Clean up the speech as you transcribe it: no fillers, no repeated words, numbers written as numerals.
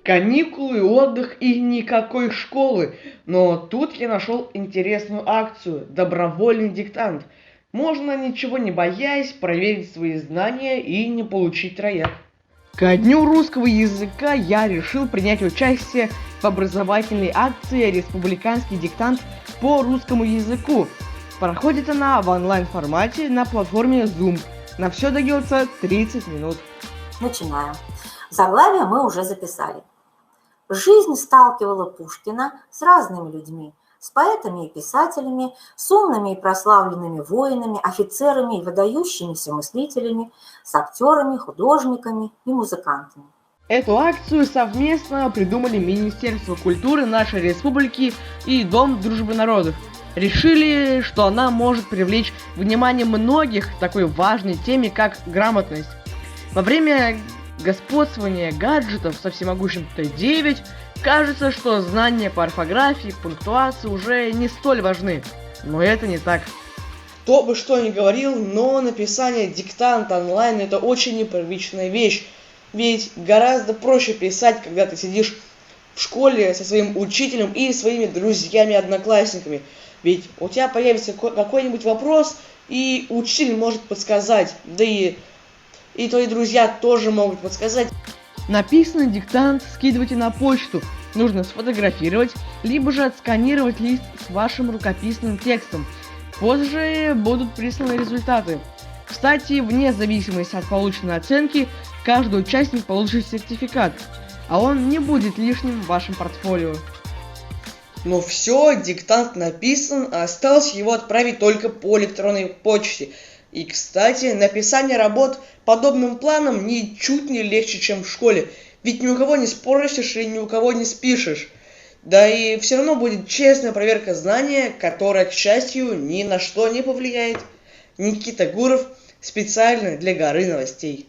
Каникулы, отдых и никакой школы. Но тут я нашел интересную акцию «Добровольный диктант». Можно, ничего не боясь, проверить свои знания и не получить трояк. Ко дню русского языка я решил принять участие в образовательной акции «Республиканский диктант по русскому языку». Проходит она в онлайн-формате на платформе Zoom. На все дается 30 минут. Начинаем. Заглавие мы уже записали. Жизнь сталкивала Пушкина с разными людьми, с поэтами и писателями, с умными и прославленными воинами, офицерами и выдающимися мыслителями, с актерами, художниками и музыкантами. Эту акцию совместно придумали Министерство культуры нашей республики и Дом дружбы народов. Решили, что она может привлечь внимание многих к такой важной теме, как грамотность. Во время господствования гаджетов со всемогущим Т9 кажется, что знания по орфографии, пунктуации уже не столь важны. Но это не так. Кто бы что ни говорил, но написание диктанта онлайн — это очень непривычная вещь. Ведь гораздо проще писать, когда ты сидишь в школе со своим учителем и своими друзьями-одноклассниками. Ведь у тебя появится какой-нибудь вопрос, и учитель может подсказать, да и твои друзья тоже могут подсказать. Написанный диктант скидывайте на почту. Нужно сфотографировать, либо же отсканировать лист с вашим рукописным текстом. Позже будут присланы результаты. Кстати, вне зависимости от полученной оценки, каждый участник получит сертификат, а он не будет лишним в вашем портфолио. Ну все, диктант написан, а осталось его отправить только по электронной почте. И, кстати, написание работ подобным планом ничуть не легче, чем в школе, ведь ни у кого не спросишь и ни у кого не спишешь. Да и все равно будет честная проверка знания, которая, к счастью, ни на что не повлияет. Никита Гуров специально для Горы новостей.